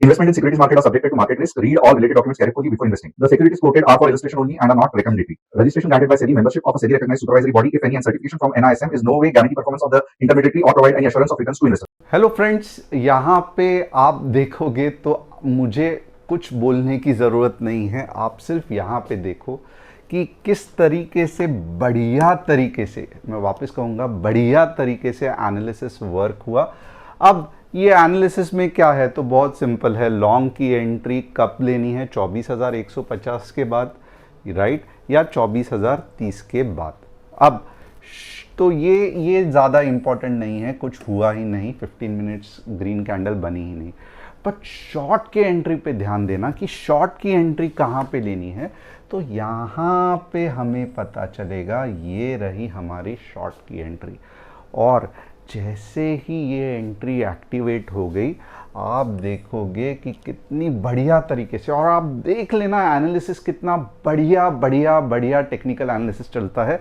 Investment in securities market are subjected to market risk. Read all related documents carefully before investing. The securities quoted are for illustration only and are not recommendatory. Registration granted by SEBI. Membership of a SEBI recognized supervisory body, if any, and certification from NISM is no way guarantee performance of the intermediary or provide any assurance of returns to investors. Hello friends, यहाँ पे आप देखोगे तो मुझे कुछ बोलने की ज़रूरत नहीं है। आप सिर्फ यहाँ पे देखो कि किस तरीके से बढ़िया तरीके से, मैं वापस कहूँगा बढ़िया तरीके से एनालिसिस वर्क हुआ। अब ये एनालिसिस में क्या है तो बहुत सिंपल है। लॉन्ग की एंट्री कब लेनी है? 24,150 के बाद, राइट, या 24,030 के बाद। अब तो ये ज़्यादा इम्पॉर्टेंट नहीं है, कुछ हुआ ही नहीं, 15 मिनट्स ग्रीन कैंडल बनी ही नहीं। बट शॉर्ट के एंट्री पे ध्यान देना कि शॉर्ट की एंट्री कहाँ पे लेनी है। तो यहाँ पे हमें पता चलेगा, ये रही हमारी शॉर्ट की एंट्री। और जैसे ही ये एंट्री एक्टिवेट हो गई, आप देखोगे कि कितनी बढ़िया तरीके से, और आप देख लेना एनालिसिस कितना बढ़िया बढ़िया बढ़िया टेक्निकल एनालिसिस चलता है।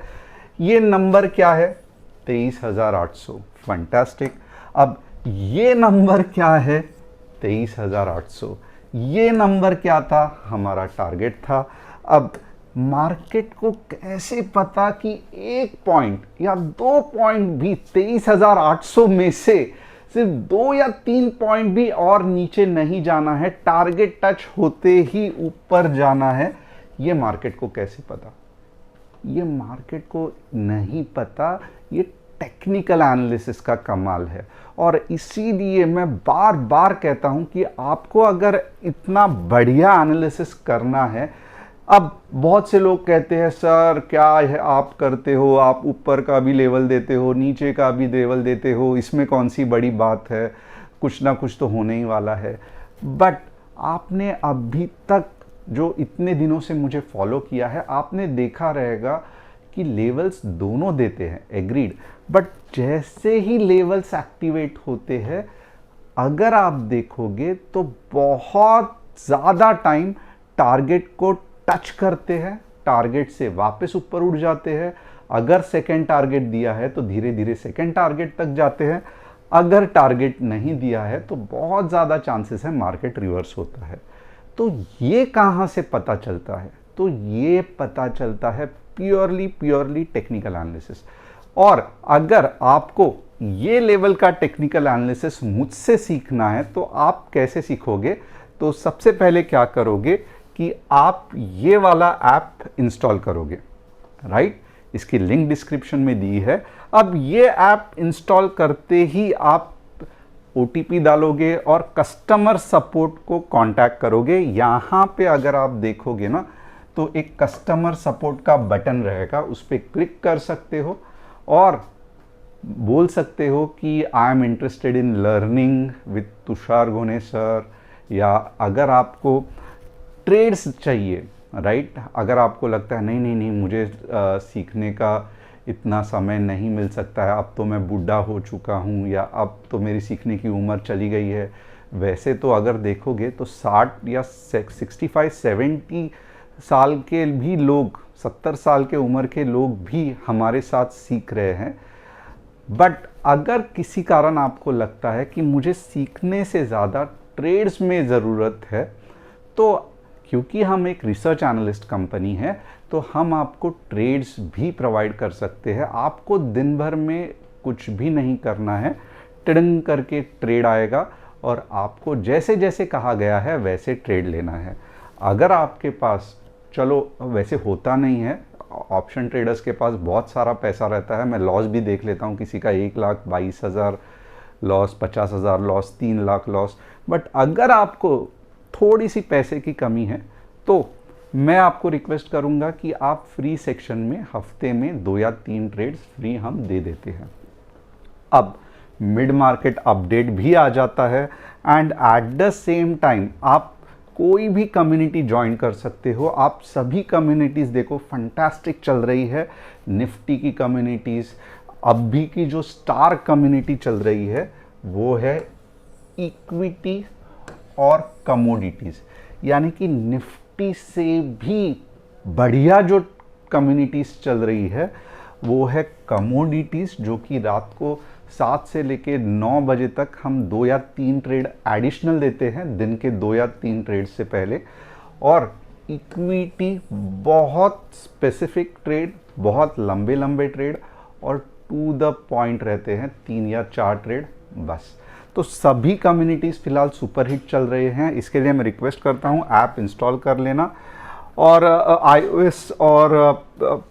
ये नंबर क्या है? 23,800, फंटास्टिक। अब ये नंबर क्या है? 23,800। ये नंबर क्या था? हमारा टारगेट था। अब मार्केट को कैसे पता कि एक पॉइंट या 2 पॉइंट भी 23,800 में से सिर्फ 2 या 3 पॉइंट भी और नीचे नहीं जाना है, टारगेट टच होते ही ऊपर जाना है? ये मार्केट को कैसे पता? ये मार्केट को नहीं पता, ये टेक्निकल एनालिसिस का कमाल है। और इसीलिए मैं बार बार कहता हूं कि आपको अगर इतना बढ़िया एनालिसिस करना है, अब बहुत से लोग कहते हैं सर क्या है आप करते हो, आप ऊपर का भी लेवल देते हो, नीचे का भी लेवल देते हो, इसमें कौन सी बड़ी बात है, कुछ ना कुछ तो होने ही वाला है। बट आपने अभी तक जो इतने दिनों से मुझे फॉलो किया है, आपने देखा रहेगा कि लेवल्स दोनों देते हैं, एग्रीड। बट जैसे ही लेवल्स एक्टिवेट होते हैं, अगर आप देखोगे तो बहुत ज़्यादा टाइम टारगेट को टच करते हैं, टारगेट से वापस ऊपर उड़ जाते हैं। अगर सेकेंड टारगेट दिया है तो धीरे धीरे सेकेंड टारगेट तक जाते हैं। अगर टारगेट नहीं दिया है तो बहुत ज़्यादा चांसेस है मार्केट रिवर्स होता है। तो ये कहाँ से पता चलता है? तो ये पता चलता है प्योरली टेक्निकल एनालिसिस। और अगर आपको ये लेवल का टेक्निकल एनालिसिस मुझसे सीखना है तो आप कैसे सीखोगे? तो सबसे पहले क्या करोगे कि आप ये वाला ऐप इंस्टॉल करोगे, राइट? इसकी लिंक डिस्क्रिप्शन में दी है। अब ये ऐप इंस्टॉल करते ही आप OTP डालोगे और कस्टमर सपोर्ट को कांटेक्ट करोगे। यहाँ पे अगर आप देखोगे ना तो एक कस्टमर सपोर्ट का बटन रहेगा, उस पर क्लिक कर सकते हो और बोल सकते हो कि I am interested in learning with Tushar Ghone sir, या अगर आपको ट्रेड्स चाहिए, राइट, अगर आपको लगता है नहीं नहीं नहीं मुझे सीखने का इतना समय नहीं मिल सकता है, अब तो मैं बूढ़ा हो चुका हूँ, या अब तो मेरी सीखने की उम्र चली गई है। वैसे तो अगर देखोगे तो 60 या 65-70 साल के भी लोग, 70 साल के उम्र के लोग भी हमारे साथ सीख रहे हैं। बट अगर किसी कारण आपको लगता है कि मुझे सीखने से ज़्यादा ट्रेड्स में ज़रूरत है, तो क्योंकि हम एक रिसर्च एनालिस्ट कंपनी है तो हम आपको ट्रेड्स भी प्रोवाइड कर सकते हैं। आपको दिन भर में कुछ भी नहीं करना है, टिड़ंग करके ट्रेड आएगा और आपको जैसे जैसे कहा गया है वैसे ट्रेड लेना है। अगर आपके पास, चलो वैसे होता नहीं है, ऑप्शन ट्रेडर्स के पास बहुत सारा पैसा रहता है। मैं लॉस भी देख लेता हूँ, किसी का 1,22,000 loss, 50,000 loss, 3 lakh loss. But अगर आपको थोड़ी सी पैसे की कमी है तो मैं आपको रिक्वेस्ट करूंगा कि आप फ्री सेक्शन में हफ्ते में 2 या 3 ट्रेड्स फ्री हम दे देते हैं। अब मिड मार्केट अपडेट भी आ जाता है and at the same time आप कोई भी कम्युनिटी ज्वाइन कर सकते हो। आप सभी कम्युनिटीज़ देखो फंटास्टिक चल रही है। निफ्टी की कम्युनिटीज़, अभी की जो स्टार कम्युनिटी चल रही है वो है इक्विटी और कमोडिटीज़, यानी कि निफ्टी से भी बढ़िया जो कम्युनिटीज़ चल रही है वो है कमोडिटीज़, जो कि रात को 7 से लेके 9 बजे तक हम 2 या 3 ट्रेड एडिशनल देते हैं दिन के 2 या 3 ट्रेड से पहले। और इक्विटी बहुत स्पेसिफिक ट्रेड, बहुत लंबे लंबे ट्रेड और टू द पॉइंट रहते हैं, 3 या 4 ट्रेड बस। तो सभी कम्युनिटीज़ फिलहाल सुपर हिट चल रहे हैं। इसके लिए मैं रिक्वेस्ट करता हूँ ऐप इंस्टॉल कर लेना। और iOS और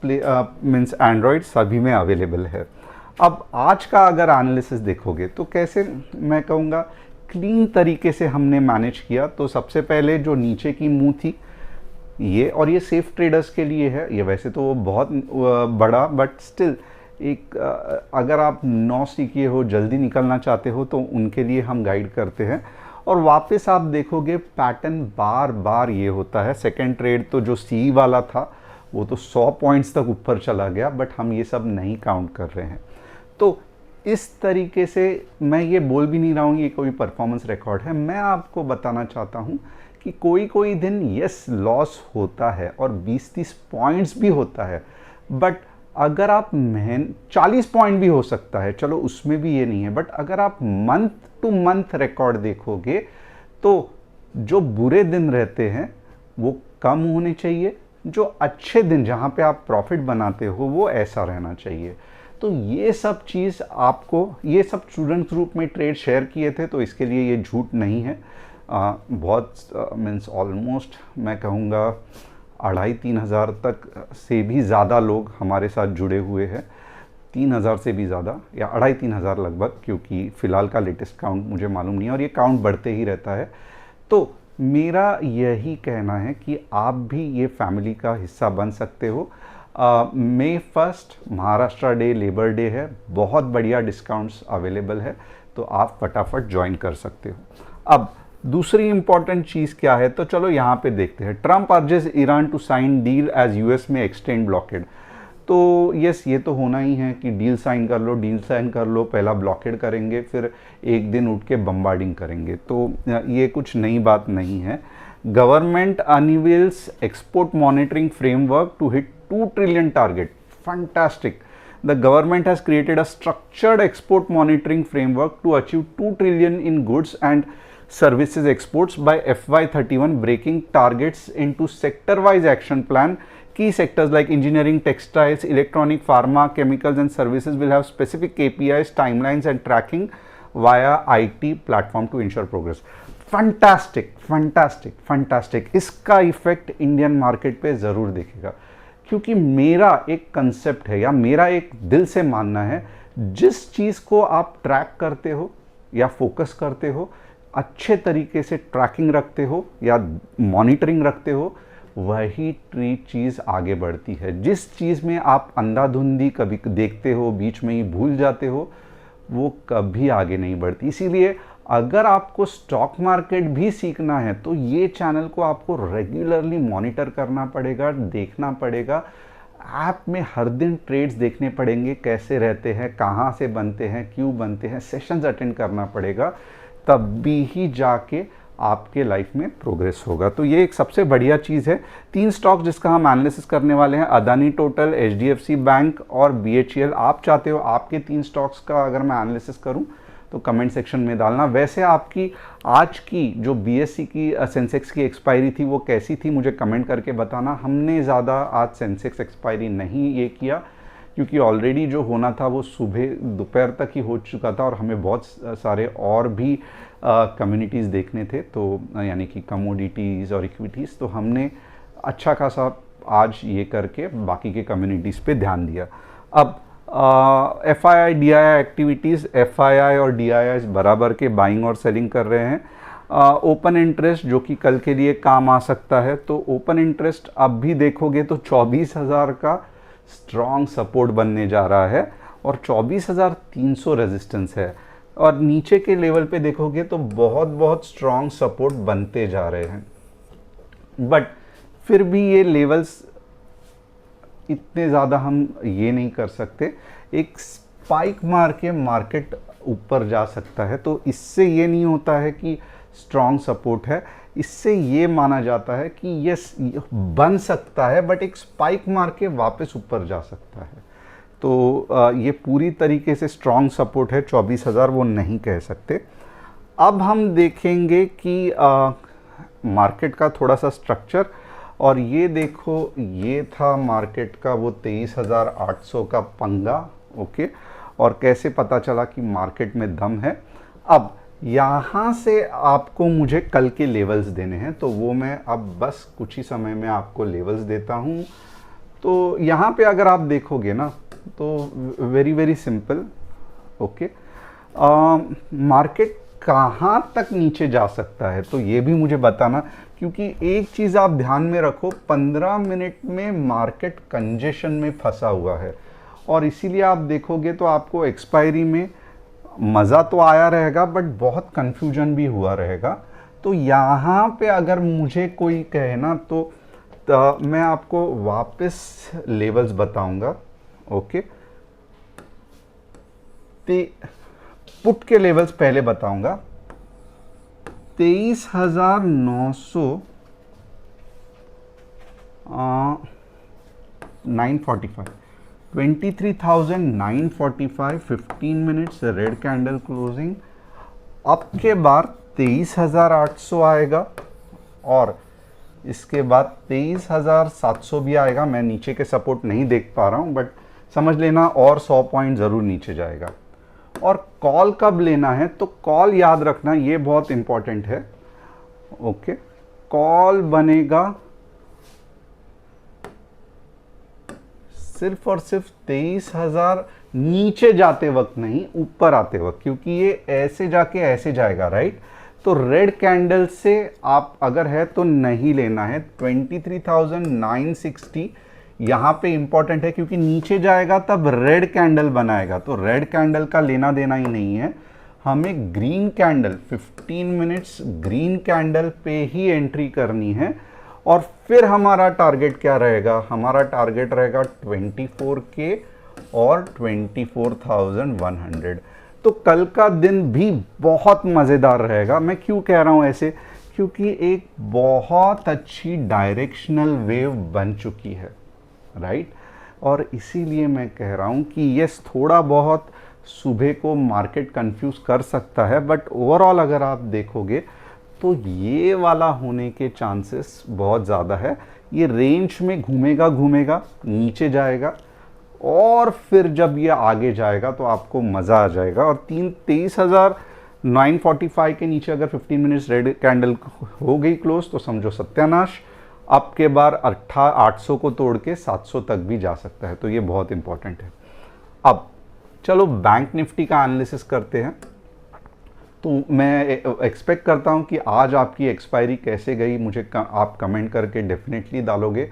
मीन्स एंड्रॉयड सभी में अवेलेबल है। अब आज का अगर एनालिसिस देखोगे तो कैसे मैं कहूँगा क्लीन तरीके से हमने मैनेज किया। तो सबसे पहले जो नीचे की मुंह थी ये, और ये सेफ ट्रेडर्स के लिए है, ये वैसे तो बहुत बड़ा बट स्टिल एक अगर आप नौ सीखिए हो, जल्दी निकलना चाहते हो तो उनके लिए हम गाइड करते हैं। और वापस आप देखोगे पैटर्न बार बार ये होता है। सेकंड ट्रेड तो जो सी वाला था वो तो 100 पॉइंट्स तक ऊपर चला गया, बट हम ये सब नहीं काउंट कर रहे हैं। तो इस तरीके से मैं ये बोल भी नहीं रहा हूँ ये कोई परफॉर्मेंस रिकॉर्ड है, मैं आपको बताना चाहता हूँ कि कोई कोई दिन यस लॉस होता है और 20-30 पॉइंट्स भी होता है, बट अगर आप 40 पॉइंट भी हो सकता है, चलो उसमें भी ये नहीं है, बट अगर आप मंथ टू मंथ रिकॉर्ड देखोगे तो जो बुरे दिन रहते हैं वो कम होने चाहिए, जो अच्छे दिन जहाँ पे आप प्रॉफिट बनाते हो वो ऐसा रहना चाहिए। तो ये सब चीज़ आपको, ये सब स्टूडेंट ग्रुप में ट्रेड शेयर किए थे, तो इसके लिए ये झूठ नहीं है। बहुत मीन्स ऑलमोस्ट मैं कहूँगा 2,500-3 हज़ार तक से भी ज़्यादा लोग हमारे साथ जुड़े हुए हैं, 3,000 से भी ज़्यादा या 2,500-3 हज़ार लगभग, क्योंकि फ़िलहाल का लेटेस्ट काउंट मुझे मालूम नहीं है और ये काउंट बढ़ते ही रहता है। तो मेरा यही कहना है कि आप भी ये फैमिली का हिस्सा बन सकते हो। May 1 Maharashtra day, labour day है, बहुत बढ़िया डिस्काउंट्स अवेलेबल है, तो आप फटाफट ज्वाइन कर सकते हो। अब दूसरी इंपॉर्टेंट चीज़ क्या है, तो चलो यहाँ पे देखते हैं। Trump urges Iran to sign deal as US में एक्सटेंड ब्लॉकेड। तो यस, ये तो होना ही है कि डील साइन कर लो, डील साइन कर लो, पहला ब्लॉकेड करेंगे, फिर एक दिन उठ के बम्बार्डिंग करेंगे, तो ये कुछ नई बात नहीं है। Government unveils export monitoring framework to hit 2 trillion target. Fantastic. The government has created a structured export monitoring framework to achieve 2 trillion in goods and services exports by FY31, breaking targets into sector-wise action plan. Key sectors like engineering, textiles, electronic, pharma, chemicals and services will have specific KPIs, timelines and tracking via IT platform to ensure progress. Fantastic fantastic fantastic. इसका effect Indian market पे ज़रूर दिखेगा, क्योंकि मेरा एक concept है या मेरा एक दिल से मानना है, जिस चीज़ को आप ट्रैक करते हो या फोकस करते हो, अच्छे तरीके से ट्रैकिंग रखते हो या मॉनिटरिंग रखते हो, वही चीज़ आगे बढ़ती है। जिस चीज़ में आप अंधाधुंधी कभी देखते हो, बीच में ही भूल जाते हो, वो कभी आगे नहीं बढ़ती। इसीलिए अगर आपको स्टॉक मार्केट भी सीखना है तो ये चैनल को आपको रेगुलरली मॉनिटर करना पड़ेगा, देखना पड़ेगा। ऐप में हर दिन ट्रेड्स देखने पड़ेंगे, कैसे रहते हैं, कहाँ से बनते हैं, क्यों बनते हैं, सेशंस अटेंड करना पड़ेगा, तब भी ही जाके आपके लाइफ में प्रोग्रेस होगा। तो ये एक सबसे बढ़िया चीज़ है। 3 स्टॉक जिसका हम एनालिसिस करने वाले हैं, अदानी टोटल, HDFC बैंक और BHEL। आप चाहते हो आपके 3 स्टॉक्स का अगर मैं एनालिसिस करूं तो कमेंट सेक्शन में डालना। वैसे आपकी आज की जो BSE की सेंसेक्स की एक्सपायरी थी वो कैसी थी, मुझे कमेंट करके बताना। हमने ज़्यादा आज सेंसेक्स एक्सपायरी नहीं ये किया, क्योंकि ऑलरेडी जो होना था वो सुबह दोपहर तक ही हो चुका था और हमें बहुत सारे और भी कम्युनिटीज़ देखने थे, तो यानी कि कमोडिटीज़ और इक्विटीज़। तो हमने अच्छा खासा आज ये करके बाकी के कम्युनिटीज़ पे ध्यान दिया। अब FII DII एक्टिविटीज़, FII और DII बराबर के बाइंग और सेलिंग कर रहे हैं। ओपन इंटरेस्ट जो कि कल के लिए काम आ सकता है, तो ओपन इंटरेस्ट अब भी देखोगे तो 24,000 का स्ट्रॉन्ग सपोर्ट बनने जा रहा है और 24,300 रेजिस्टेंस है, और नीचे के लेवल पे देखोगे तो बहुत बहुत स्ट्रॉन्ग सपोर्ट बनते जा रहे हैं। बट फिर भी ये लेवल्स इतने ज़्यादा हम ये नहीं कर सकते। एक स्पाइक मार के मार्केट ऊपर जा सकता है, तो इससे ये नहीं होता है कि स्ट्रॉन्ग सपोर्ट है, इससे ये माना जाता है कि यस बन सकता है, बट एक स्पाइक मार के वापस ऊपर जा सकता है। तो ये पूरी तरीके से स्ट्रॉन्ग सपोर्ट है, 24,000 वो नहीं कह सकते। अब हम देखेंगे कि मार्केट का थोड़ा सा स्ट्रक्चर, और ये देखो ये था मार्केट का वो 23,800 का पंगा। ओके, और कैसे पता चला कि मार्केट में दम है। अब यहाँ से आपको मुझे कल के लेवल्स देने हैं, तो वो मैं अब बस कुछ ही समय में आपको लेवल्स देता हूँ। तो यहाँ पे अगर आप देखोगे ना तो very very simple. Okay, market कहाँ तक नीचे जा सकता है तो ये भी मुझे बताना, क्योंकि एक चीज़ आप ध्यान में रखो, 15 मिनट में मार्केट कंजेशन में फंसा हुआ है, और इसीलिए आप देखोगे तो आपको एक्सपायरी में मज़ा तो आया रहेगा बट बहुत कन्फ्यूजन भी हुआ रहेगा। तो यहाँ पे अगर मुझे कोई कहे ना तो मैं आपको वापस लेवल्स बताऊंगा। ओके, पुट के लेवल्स पहले बताऊंगा। 23,900 945, 23,945 15 मिनट्स रेड कैंडल क्लोजिंग। अब के बाद 23,800 आएगा, और इसके बाद 23,700 भी आएगा। मैं नीचे के सपोर्ट नहीं देख पा रहा हूं, बट समझ लेना और 100 पॉइंट ज़रूर नीचे जाएगा। और कॉल कब लेना है, तो कॉल याद रखना, ये बहुत इंपॉर्टेंट है। ओके, कॉल बनेगा सिर्फ और सिर्फ 23,000 नीचे जाते वक्त नहीं, ऊपर आते वक्त, क्योंकि ये ऐसे जाके ऐसे जाएगा, राइट। तो रेड कैंडल से आप अगर है तो नहीं लेना है। 23,960 यहाँ पे इंपॉर्टेंट है, क्योंकि नीचे जाएगा तब रेड कैंडल बनाएगा, तो रेड कैंडल का लेना देना ही नहीं है। हमें green candle 15 minutes green candle पे ही एंट्री करनी है। और फिर हमारा टारगेट क्या रहेगा, हमारा टारगेट रहेगा 24K और 24,100। तो कल का दिन भी बहुत मज़ेदार रहेगा। मैं क्यों कह रहा हूँ ऐसे, क्योंकि एक बहुत अच्छी डायरेक्शनल वेव बन चुकी है, राइट। और इसीलिए मैं कह रहा हूँ कि यस, थोड़ा बहुत सुबह को मार्केट कंफ्यूज कर सकता है, बट ओवरऑल अगर आप देखोगे तो ये वाला होने के चांसेस बहुत ज़्यादा है। ये रेंज में घूमेगा घूमेगा, नीचे जाएगा, और फिर जब ये आगे जाएगा तो आपको मज़ा आ जाएगा। और 23,945 के नीचे अगर 15 मिनट्स रेड कैंडल हो गई क्लोज तो समझो सत्यानाश। अब के बार 800 को तोड़ के 700 तक भी जा सकता है, तो ये बहुत इंपॉर्टेंट है। अब चलो बैंक निफ्टी का एनालिसिस करते हैं। तो मैं एक्सपेक्ट करता हूं कि आज आपकी एक्सपायरी कैसे गई, मुझे आप कमेंट करके डेफिनेटली डालोगे,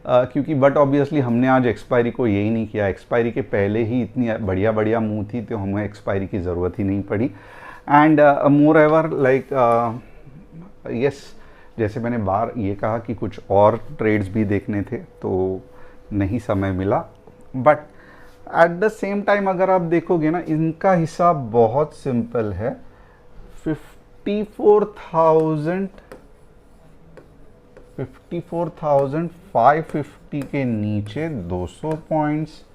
क्योंकि बट ऑब्वियसली हमने आज एक्सपायरी को यही नहीं किया। एक्सपायरी के पहले ही इतनी बढ़िया बढ़िया मूव थी, तो हमें एक्सपायरी की ज़रूरत ही नहीं पड़ी। And more ever like yes, जैसे मैंने बार ये कहा कि कुछ और ट्रेड्स भी देखने थे तो नहीं समय मिला, but at the same time अगर आप देखोगे ना, इनका हिसाब बहुत सिंपल है। 54,550 के नीचे 200 पॉइंट्स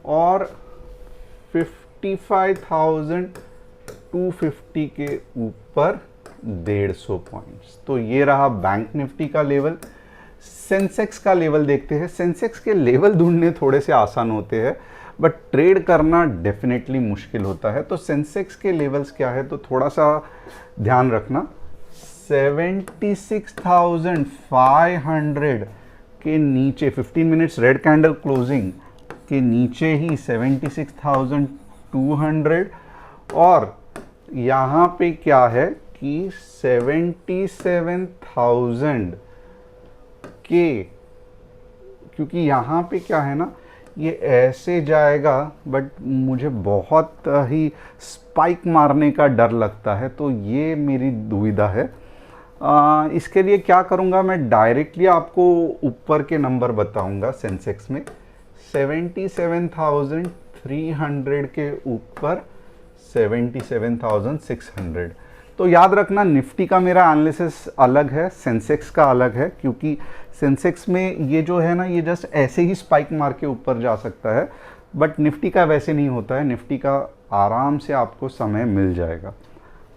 और 55,250 के ऊपर 150 पॉइंट्स। तो ये रहा बैंक निफ्टी का लेवल। सेंसेक्स का लेवल देखते हैं। सेंसेक्स के लेवल ढूंढने थोड़े से आसान होते हैं, बट ट्रेड करना डेफिनेटली मुश्किल होता है। तो सेंसेक्स के लेवल्स क्या है तो थोड़ा सा ध्यान रखना। 76,500 के नीचे 15 मिनट्स रेड कैंडल क्लोजिंग के नीचे ही 76,200, और यहाँ पे क्या है कि 77,000 के, क्योंकि यहाँ पे क्या है ना, ये ऐसे जाएगा बट मुझे बहुत ही स्पाइक मारने का डर लगता है, तो ये मेरी दुविधा है। इसके लिए क्या करूँगा, मैं डायरेक्टली आपको ऊपर के नंबर बताऊँगा। सेंसेक्स में 77,300 के ऊपर 77,600। तो याद रखना, निफ्टी का मेरा एनालिसिस अलग है, सेंसेक्स का अलग है, क्योंकि सेंसेक्स में ये जो है ना, ये जस्ट ऐसे ही स्पाइक मार के ऊपर जा सकता है, बट निफ्टी का वैसे नहीं होता है, निफ्टी का आराम से आपको समय मिल जाएगा।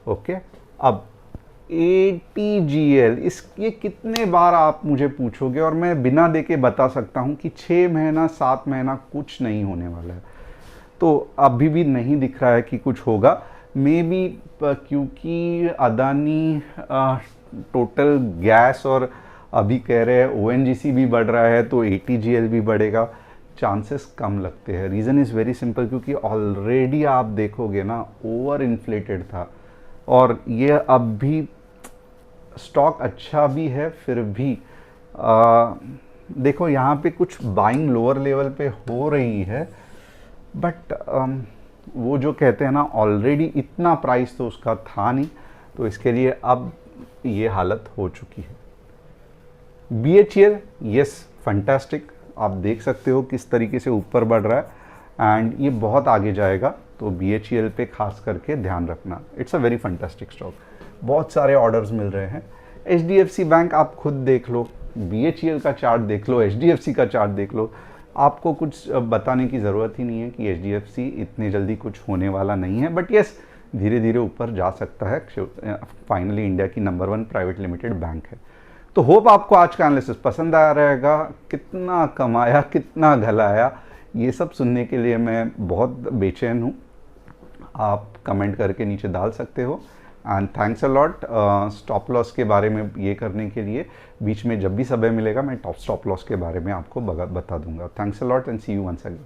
ओके, अब ATGL, इस ये कितने बार आप मुझे पूछोगे और मैं बिना देके बता सकता हूँ कि 6 महीना 7 महीना कुछ नहीं होने वाला है। तो अभी भी नहीं दिख रहा है कि कुछ होगा। मे बी क्योंकि अदानी टोटल गैस और अभी कह रहे हैं ONGC भी बढ़ रहा है तो ATGL भी बढ़ेगा, चांसेस कम लगते हैं। रीज़न इज़ वेरी सिंपल, क्योंकि ऑलरेडी आप देखोगे ना ओवर इन्फ्लेटेड था और ये अब भी स्टॉक अच्छा भी है, फिर भी देखो यहाँ पे कुछ बाइंग लोअर लेवल पे हो रही है, बट वो जो कहते हैं ना ऑलरेडी इतना प्राइस तो उसका था नहीं, तो इसके लिए अब ये हालत हो चुकी है। BHEL, यस फंटास्टिक, आप देख सकते हो किस तरीके से ऊपर बढ़ रहा है एंड ये बहुत आगे जाएगा, तो BHEL पे खास करके ध्यान रखना। It's a very fantastic stock, बहुत सारे ऑर्डर्स मिल रहे हैं। HDFC बैंक आप खुद देख लो, BHEL का चार्ट देख लो, HDFC का चार्ट देख लो, आपको कुछ बताने की ज़रूरत ही नहीं है कि HDFC इतनी जल्दी कुछ होने वाला नहीं है, बट यस धीरे धीरे ऊपर जा सकता है। फाइनली इंडिया की नंबर 1 प्राइवेट लिमिटेड बैंक है। तो होप आपको आज का एनालिसिस पसंद आया रहेगा। कितना कमाया, कितना घलाया, ये सब सुनने के लिए मैं बहुत बेचैन हूँ। आप कमेंट करके नीचे डाल सकते हो and thanks a lot. Stop loss के बारे में ये करने के लिए बीच में जब भी समय मिलेगा मैं स्टॉप लॉस के बारे में आपको बता दूंगा। Thanks a lot and see you once again.